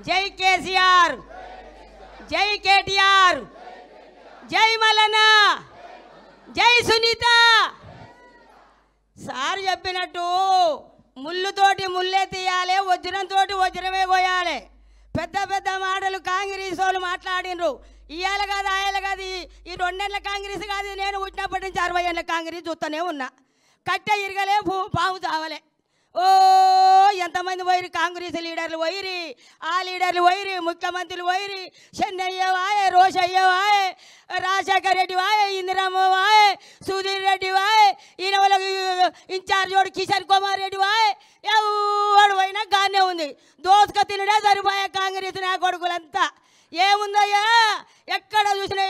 జై కేసీఆర్, జై కేటీఆర్, జై మల్లన్న, జై సునీత. సార్ చెప్పినట్టు ముళ్ళుతోటి ముళ్ళే తీయాలి, వజ్రంతో వజ్రమే పోయాలి. పెద్ద పెద్ద మాటలు కాంగ్రెస్ వాళ్ళు మాట్లాడినరు. ఇవాళ కాదు ఆయన కాదు, ఈ 2 ఏళ్ళ కాంగ్రెస్ కాదు, నేను పుట్టినప్పటి నుంచి 60 ఏళ్ళ కాంగ్రెస్ చూస్తూనే ఉన్నా. కట్టె ఇరగలే, పాము చావలే. ఓ ఎంతమంది పోయిరి, కాంగ్రెస్ లీడర్లు పోయిరి, ఆ లీడర్లు పోయిరి, ముఖ్యమంత్రులు పోయిరి. చెన్నయ్య వాయే, రోషయ్య వాయే, రాజశేఖర్ రెడ్డి వాయే, ఇందిరమ్మ వాయే, సుధీర్ రెడ్డి వాయే, ఈయన వాళ్ళకి ఇన్ఛార్జ్ వాడు కిషన్ కుమార్ రెడ్డి వాయే. ఎవడు పోయినా గానే ఉంది. దోసుక తినడే సరిపోయా కాంగ్రెస్ నా కొడుకులంతా. ఏముందయ్యా, ఎక్కడ చూసినా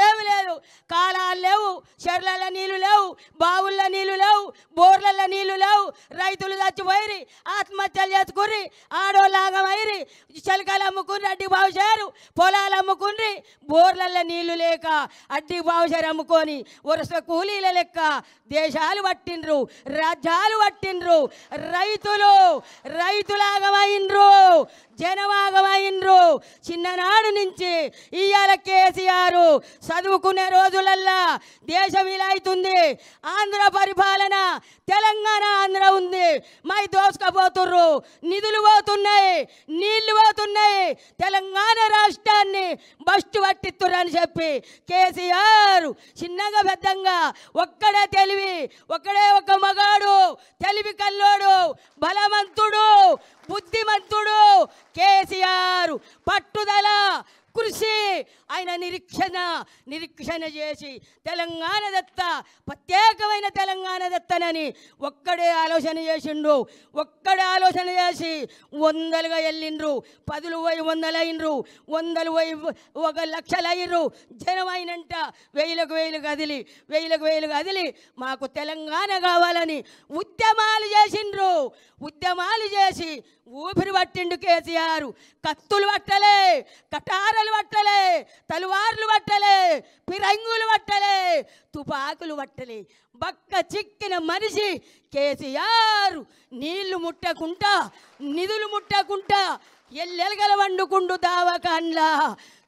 ఏమి లేదు. కాలాలు లేవు, చెర్లలో నీళ్ళు లేవు, బావుల్లో నీళ్ళు లేవు, బోర్లలో నీళ్ళు లేవు. రైతులు చచ్చిపోయి ఆత్మహత్యలు చేసుకుని ఆడోళ్ళాగమైరి, చిలకలు అమ్ముకుని అడ్డి బావుశారు, పొలాలు అమ్ముకుని, బోర్లలో నీళ్లు లేక అడ్డి బావుశారు అమ్ముకొని వరుస కూలీల లెక్క దేశాలు పట్టిండ్రు, రాజ్యాలు పట్టిండ్రు. రైతులాగమైండ్రు, జనమాగమైండ్రు. చిన్ననాడు నుంచి ఇవాళ కేసీఆర్ చదువుకునే రోజులల్లా దేశం ఇలా అవుతుంది. ఆంధ్ర పరిపాలన, తెలంగాణ ఆంధ్ర ఉంది. మై దోసుకపోతుర్రు, నిధులు పోతున్నాయి, నీళ్లు పోతున్నాయి. తెలంగాణ రాష్ట్రాన్ని బస్టు పట్టిస్తుర్రని చెప్పి కేసీఆర్ చిన్నగా పెద్దంగా ఒక్కడే తెలివి, ఒక్కడే ఒక మగాడు, తెలివి కల్లోడు, బలవంతుడు, బుద్ధిమంతుడు కేసీఆర్. పట్టుదల, కృషి, ఆయన నిరీక్షణ చేసి తెలంగాణ దత్త, ప్రత్యేకమైన తెలంగాణ దత్తనని ఒక్కడే ఆలోచన చేసిండు. ఒక్కడే ఆలోచన చేసి 100లుగా వెళ్ళిండ్రు, 10లు పోయి 100లు అయినరు, 100లు పోయి 1 లక్షలు అయ్యిండ్రు. జనమైనంట 1000కు 1000 కదిలి మాకు తెలంగాణ కావాలని ఉద్యమాలు చేసిండ్రు. ఉద్యమాలు చేసి ఊపిరి పట్టిండు కేసీఆర్. కత్తులు పట్టలే, కటారలు పట్టలే, తలువార్లు పట్టలే, పిరంగులు పట్టలే, తుపాకులు పట్టలే. బక్క చిక్కిన మనిషి కేసీఆర్. నీళ్లు ముట్టకుంటా, నిధులు ముట్టకుంటా ఎల్లెలగల వండుకుండు దావకాన్లా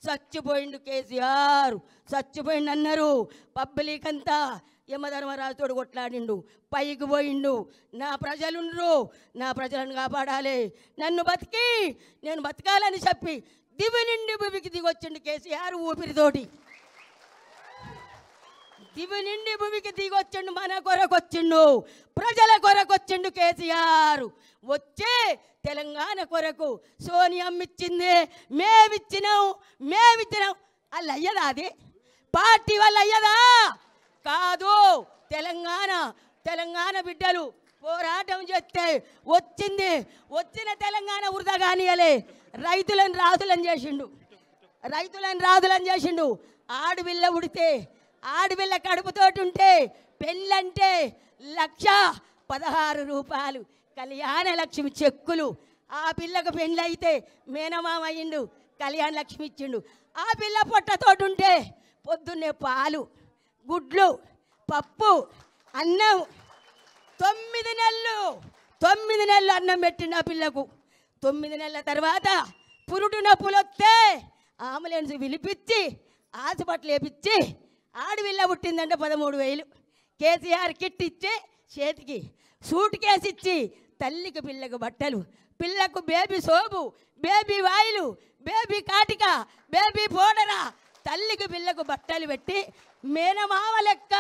చచ్చిపోయిండు కేసీఆర్. చచ్చిపోయిండు అన్నారు పబ్లిక్ అంతా. యమధర్మరాజుతోడు కొట్లాడిండు, పైకి పోయిండు. నా ప్రజలుండ్రు, నా ప్రజలను కాపాడాలి, నేను బతకాలని చెప్పి దివి నిండి భూమికి దిగొచ్చిండు కేసీఆర్ ఊపిరితోటి. దివి నిండి భూమికి దిగొచ్చిండు, మన కొరకు వచ్చిండు, ప్రజల కొరకు వచ్చిండు కేసీఆర్. వచ్చే తెలంగాణ కొరకు సోనియమ్మ ఇచ్చింది, మేమిచ్చినాం. వాళ్ళు అయ్యదా? అది పార్టీ వాళ్ళు అయ్యదా? కాదు. తెలంగాణ బిడ్డలు పోరాటం చేస్తే వచ్చిన తెలంగాణ వృధా కానియలే. రైతులను రాజులను చేసిండు. ఆడపిల్ల ఉడితే, ఆడపిల్ల కడుపుతోటి ఉంటే, పెళ్ళంటే 1,16,000 రూపాయలు కళ్యాణ లక్ష్మి చెక్కులు. ఆ పిల్లకు పెళ్ళైతే మేనమామ అయ్యిండు, కళ్యాణ లక్ష్మి ఇచ్చిండు. ఆ పిల్ల పొట్టతోటి ఉంటే పొద్దున్నే పాలు, గుడ్లు, పప్పు, అన్నం. 9 నెలలు అన్నం పెట్టిండు ఆ పిల్లకు. 9 నెలల తర్వాత పురుడు నొప్పులు వస్తే అంబులెన్స్ పిలిపించి హాస్పిటల్ వేపించి ఆడపిల్ల పుట్టిందంటే 13,000. కేసీఆర్ కిట్ ఇచ్చి చేతికి సూట్ కేసు ఇచ్చి తల్లికి పిల్లకు బట్టలు, పిల్లకు baby soap, baby oil, baby కాటిక, బేబీ పౌడరా, తల్లికి పిల్లకు బట్టలు పెట్టి మేనమామ లెక్క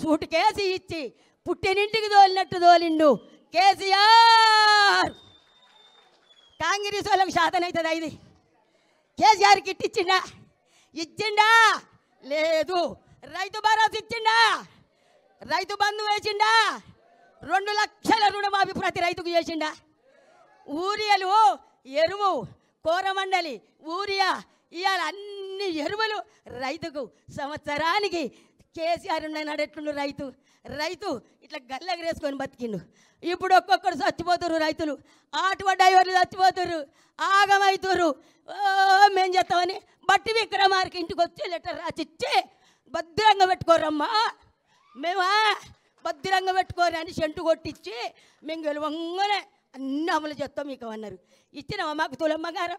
సూట్ కేసు ఇచ్చి పుట్టినింటికి తోలినట్టు తోలిండు కేసీఆర్. కాంగ్రెస్ వాళ్ళకు శాతం అవుతుందా ఇది? కేసీఆర్ కిట్ ఇచ్చిండా? లేదు. రైతు భరోసా ఇచ్చిండా? రైతు బంధు వేసిండా? 2 లక్షల రుణమాఫీ ప్రతి రైతుకు చేసిండా? ఊరియాలు, ఎరువు, కోరమండలి, ఊరియా, ఇవాళ అన్ని ఎరువులు రైతుకు సంవత్సరానికి. కేసీఆర్ నడెట్లుండు రైతు ఇట్లా గల్లెగరేసుకొని బతికిండు. ఇప్పుడు ఒక్కొక్కరు చచ్చిపోతున్నారు రైతులు, ఆటో డ్రైవర్లు చచ్చిపోతున్నారు, ఆగమవుతున్నారు. మేం చేస్తామని బట్టి విక్రమార్కి ఇంటికి వచ్చి లెటర్ రాసిచ్చి భద్రంగా పెట్టుకోరమ్మా, మేమా భద్రంగా పెట్టుకోరు అని సెంటు కొట్టించి మేము గెలవంగానే అన్ని అమలు చేస్తాం మీకు అన్నారు. ఇచ్చినావా మాకు తులమ్మగారు?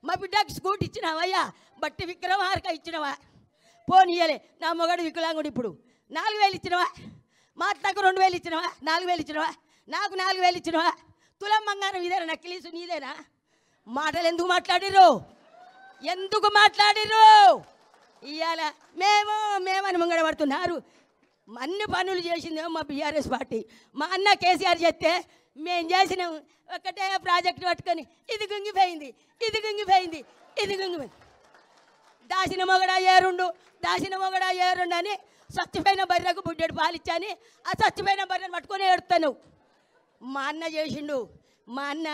మా బిడ్డకు స్కూటీ ఇచ్చినావా అయ్యా? బట్టి విక్రమార్క ఇచ్చినవా? పోనీయలే. నా మొగడు వికలాంగుడు ఇప్పుడు 4000 ఇచ్చినవా? మా అత్తకు 2000 ఇచ్చినవా? 4000 ఇచ్చినవా? నాకు 4000 ఇచ్చినవా? తులం బంగారం ఇదేనా? నక్కిలీసు నీదేనా? మాటలు ఎందుకు మాట్లాడిర్రు? ఎందుకు మాట్లాడిర్రు? ఇవాళ మేమని ముంగడ పడుతున్నారు. అన్ని పనులు చేసిందేమో మా బీఆర్ఎస్ పార్టీ. మా అన్న కేసీఆర్ చెప్తే మేము చేసినాం. ఒకటే ప్రాజెక్టు పట్టుకొని ఇది గుంగిపోయింది, ఇది గుంగిపోయింది, ఇది గుంగిపోయింది. దాసిన మొగడా ఏరుండు అని చచ్చిపోయిన బర్రెకు బుడ్డెడు పాలిచ్చాని ఆ చచ్చిపోయిన బర్రెను పట్టుకొని ఏడుతాను. మా అన్న చేసిండు. మా అన్న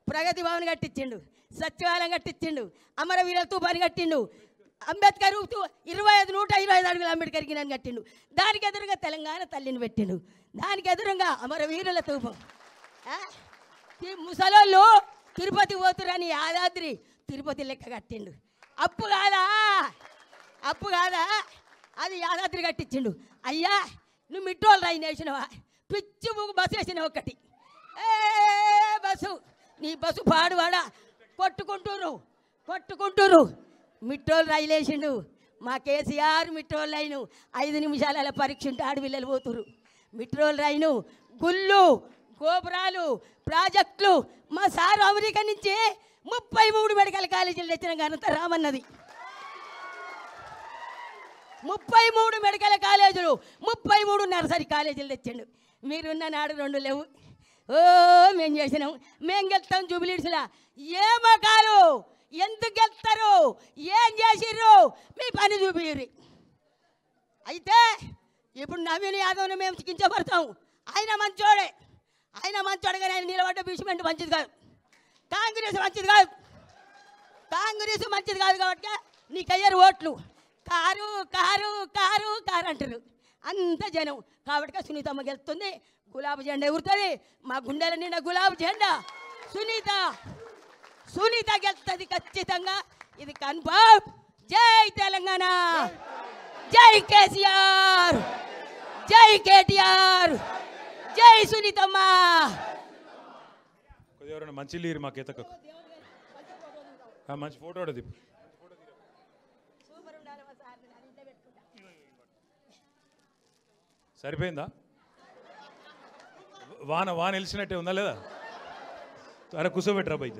ప్రగతి భవన్ కట్టించిండు, సచివాలయం కట్టించిండు, అమరవీర తుఫాను కట్టిండు, అంబేద్కర్ 125 అడుగులు అంబేద్కర్కి నన్ను కట్టిండు. దానికి ఎదురుగా తెలంగాణ తల్లిని పెట్టిండు. దానికి ఎదురుగా అమరవీరుల తూపం. ముసలోళ్ళు తిరుపతి పోతురని యాదాద్రి తిరుపతి లెక్క కట్టిండు. అప్పు కాదా అది యాదాద్రి కట్టించిండు. అయ్యా నువ్వు మిట్టోళ్ళు రైన్ వేసినవా? పిచ్చి బస్సు వేసిన ఒకటి బస్సు, నీ బస్సు పాడువాడా కొట్టుకుంటురు. మిట్టోళ్ళు రైలు వేసిండు. మా కేసీఆర్ మిట్రోల్ రైను 5 నిమిషాల పరీక్ష ఉంటే ఆడపిల్లలు పోతురు. మిట్రోల్ రైను, గుళ్ళు, గోపురాలు, ప్రాజెక్టులు. మా సారు అమెరికా నుంచి 33 మెడికల్ కాలేజీలు తెచ్చిన ఘనత రామన్నది. 33 మెడికల్ కాలేజీలు, 33 నర్సరీ కాలేజీలు తెచ్చిండు. మీరున్న నాడు 2 లేవు. మేము చేసినాం, మేము గెలుస్తాం. జూబిలీడ్స్లా ఏ మకాలు ఎందుకు గెలుస్తారు? ఏం చేసిర్రు? మీ పని చూపిర్రి. అయితే ఇప్పుడు నవీన్ యాదవ్ని మేము కించపడతాం. ఆయన మంచోడే కానీ ఆయన నిలబడ్డ బీచ్మెంట్ మంచిది కాదు. కాంగ్రెస్ మంచిది కాదు కాబట్టి నీకు అయ్యారు ఓట్లు. కారు కారు కారు కారు అంటారు అంత జనం. కాబట్టి సునీతమ్మ గెలుస్తుంది. గులాబీ జెండా ఎగురుతుంది. మా గుండెల నిండా గులాబీ జెండా. సునీత గెలుస్తుంది ఖచ్చితంగా. ఇది కన్ఫర్మ్. జై తెలంగాణ, జై కేసీఆర్, జై కేటీఆర్, జై సునీతమ్మ. ఎవరైనా మంచి లీరు మాకు ఎతక మంచి ఫోటో సరిపోయిందా? వాన వెలిసినట్టే ఉందా లేదా? అరే కూర్చోబెట్టరా బయట.